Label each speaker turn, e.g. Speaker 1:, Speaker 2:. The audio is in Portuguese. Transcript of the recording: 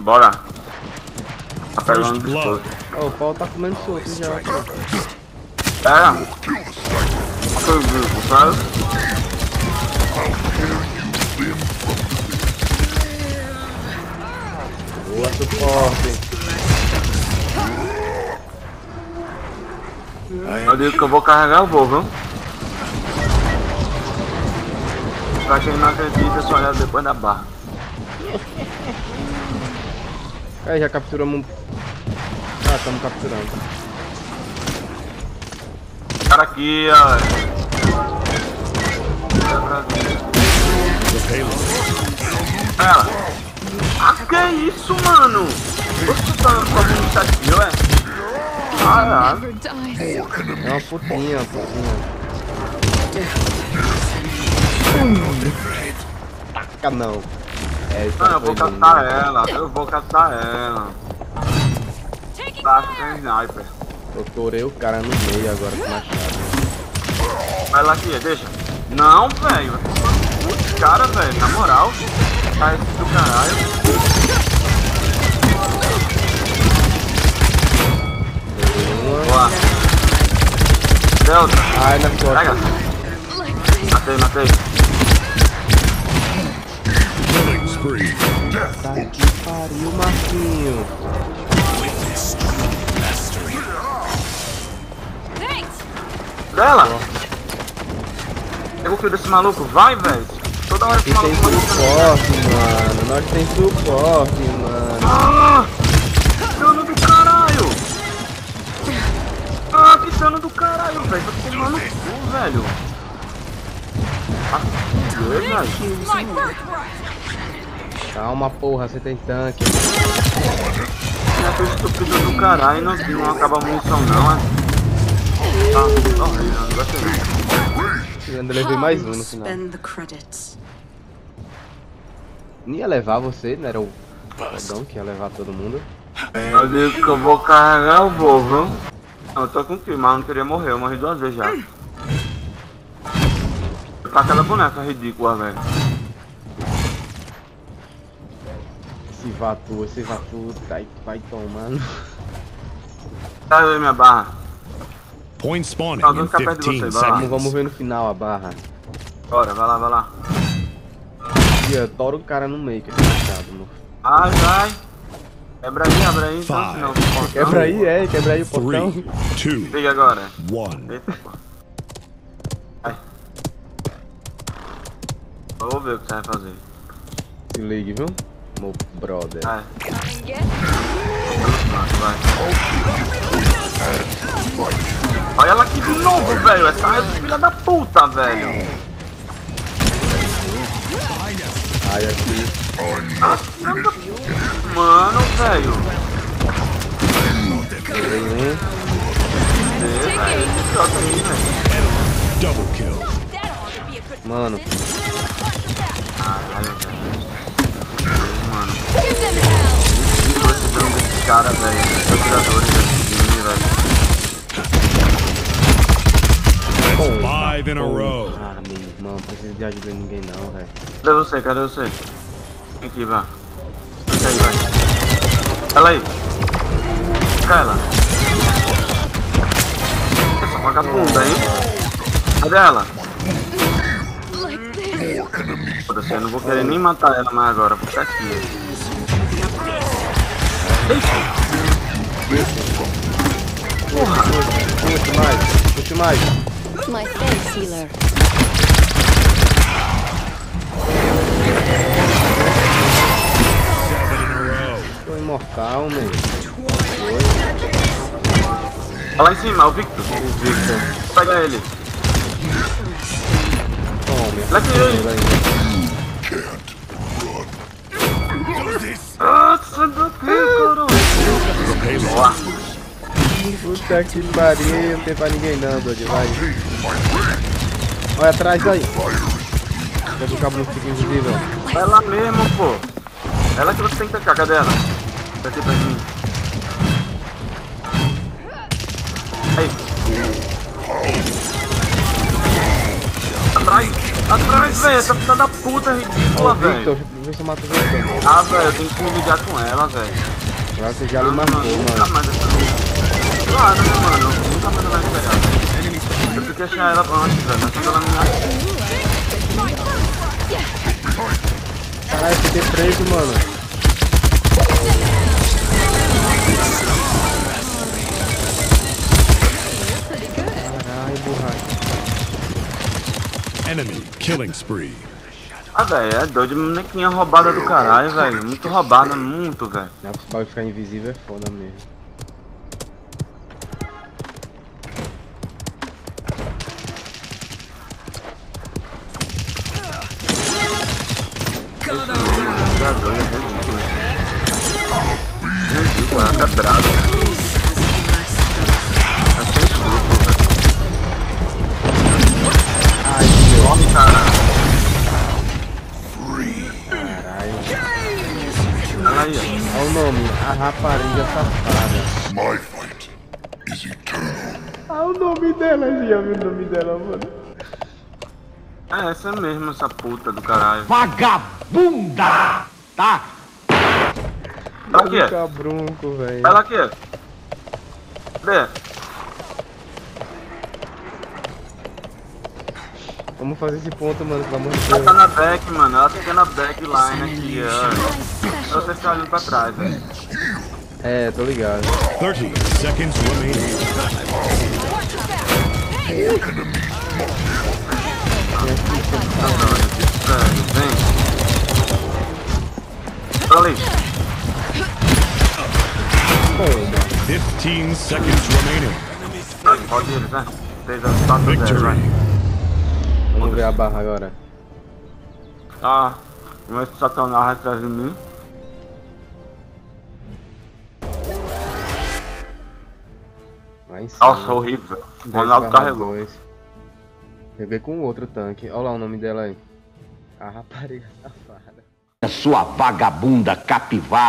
Speaker 1: Bora. Tá pegando o biscoito.
Speaker 2: Ó, o pau tá comendo solto já.
Speaker 1: Pega. Foi o bico, sabe?
Speaker 2: Boa, suporte.
Speaker 1: Eu disse que eu vou carregar, eu vou, viu? Pra quem não acredita, é só olhar depois da barra.
Speaker 2: Aí, já capturamos. Ah, estamos capturando.
Speaker 1: Cara aqui, ó. Ela. Ah, que isso, mano? Você tá fazendo isso aqui, ué? Caralho.
Speaker 2: É uma putinha, uma putinha. Taca não. É, isso
Speaker 1: Não, eu vou catar ela, eu vou catar ela. Tá sem sniper.
Speaker 2: Eu torei o cara no meio agora com machado.
Speaker 1: Vai lá, tia, deixa. Não, velho. Os caras, velho, na moral. Tá esse do caralho. Boa. Delta.
Speaker 2: Ai, na costas.
Speaker 1: Pega. Matei, matei.
Speaker 2: Tá que pariu, Marquinho.
Speaker 1: Dela. Pega o kill desse maluco, vai, velho. Toda hora esse
Speaker 2: Aqui tem
Speaker 1: maluco
Speaker 2: suporte, mano. Nós tem suporte, mano.
Speaker 1: Ah! Dano do caralho! Ah, que dano do caralho, velho. Tô tomando cu, velho. Ah, que velho.
Speaker 2: Calma, porra, você tem tanque.
Speaker 1: É que estúpido do caralho, não acaba a munição não, é? Tá horrível, não gostei não.
Speaker 2: Eu ainda levei mais um no final. Não ia levar você, não era o fodão que ia levar todo mundo.
Speaker 1: Eu digo que eu vou carregar o voo, viu? Não, eu tô com kill, mas eu não queria morrer, eu morri 2 vezes já. Tá aquela boneca ridícula, velho.
Speaker 2: Esse Vatu vai tomando.
Speaker 1: Tá aí minha barra.
Speaker 3: Point spawning
Speaker 1: Alguém
Speaker 3: in
Speaker 1: fica perto de
Speaker 3: 15
Speaker 1: você, vai lá.
Speaker 3: seconds.
Speaker 2: Vamos ver no final a barra.
Speaker 1: Bora, vai lá, vai lá.
Speaker 2: E eu toro o cara no meio, que é machado.
Speaker 1: Ai, vai. Quebra aí, então, senão eu vou cortar.
Speaker 2: Quebra aí o portão.
Speaker 3: 3, 2,
Speaker 1: Liga agora.
Speaker 3: 1.
Speaker 1: Eita, pô. Vai. Vou ver o que você vai fazer.
Speaker 2: Se ligue, viu? Meu brother.
Speaker 1: Vai. Vai. Olha ela aqui de novo, velho. Essa filha da puta, velho.
Speaker 2: Ai, aqui.
Speaker 1: Mano, velho.
Speaker 2: Tem um.
Speaker 3: Double kill.
Speaker 2: Mano.
Speaker 1: Caralho, velho. Mano. Gostando desse cara, velho. Os jogadores desse time, velho.
Speaker 3: 5 in a row.
Speaker 2: Ah, meu irmão, não preciso de ajuda de ninguém não, velho.
Speaker 1: Cadê você? Cadê você? Vem aqui, vai. Vem aí, vai. Ela aí. Fica ela. Essa vagabunda, hein? Cadê ela? Foda-se, eu não vou querer nem matar ela mais agora. Vou ficar aqui. Porra!
Speaker 2: Puxa mais.
Speaker 4: My face healer.
Speaker 2: Tô imortal, meu.
Speaker 1: Olha lá em cima, o Victor. Pega ele.
Speaker 2: Tome.
Speaker 1: Lá aqui, ele. Nossa, do que, coroa. Boa.
Speaker 2: Puta que pariu, não tem pra ninguém não, Dodge, vai. Olha atrás aí. Pega o cabo no fica invisível.
Speaker 1: Vai lá mesmo, pô. Ela que você tem que tacar, cadê ela? Tá aqui pra mim. Aí. Atrás. Atrás, velho, essa filha da puta ridícula,
Speaker 2: Victor,
Speaker 1: velho.
Speaker 2: vê se eu mato o Victor.
Speaker 1: Ah, velho, eu tenho que me ligar com ela, velho.
Speaker 2: Agora você já me matou,
Speaker 1: Nunca
Speaker 2: mano.
Speaker 1: mais essa. Claro, né, mano? Nunca mais vai pegar, velho. Eu tenho que achar ela antes, velho. Mas quando ela me acha.
Speaker 2: Caralho, eu fiquei preso, mano. Caralho, borracha.
Speaker 3: Enemy killing spree.
Speaker 1: Ah, velho, é doido. Bonequinha roubada do caralho, velho. Muito roubada, muito, velho.
Speaker 2: Não, esse bagulho de ficar invisível é foda mesmo.
Speaker 1: É doido, é ridículo. Ridículo, ela tá brava. É sem escrúpulo, velho.
Speaker 2: Ai, meu.
Speaker 1: Morre, caralho.
Speaker 2: Caralho.
Speaker 1: Olha aí, ó.
Speaker 2: Olha o nome, a rapariga safada.
Speaker 5: My fight is eternal.
Speaker 2: Ah, o nome dela, já viu o nome dela, mano?
Speaker 1: É essa mesmo, essa puta do caralho.
Speaker 6: Vagabunda! Tá?
Speaker 1: Ela aqui,
Speaker 2: Fica bronco, velho.
Speaker 1: ela aqui. Cadê?
Speaker 2: Vamos fazer esse ponto, mano, pelo amor de
Speaker 1: Ela
Speaker 2: Deus.
Speaker 1: tá na back, mano. Ela fica na backline aqui, ó. Você fica olhando pra trás, velho.
Speaker 2: É, tô ligado.
Speaker 3: 30 seconds remaining.
Speaker 1: Tá não, velho. Vem. Tá ali.
Speaker 2: Pô,
Speaker 3: 15 seconds remaining.
Speaker 1: Pode ir, né? 3 a 4 0,
Speaker 3: Victory.
Speaker 1: vai.
Speaker 2: vamos ver a barra agora.
Speaker 1: Ah, mas Satanás atrás de mim.
Speaker 2: Lá em cima.
Speaker 1: Nossa, horrível. Ronaldo carregou.
Speaker 2: 2/2. Joguei com outro tanque. Olha lá o nome dela aí. A rapariga safada.
Speaker 6: Sua vagabunda capivara.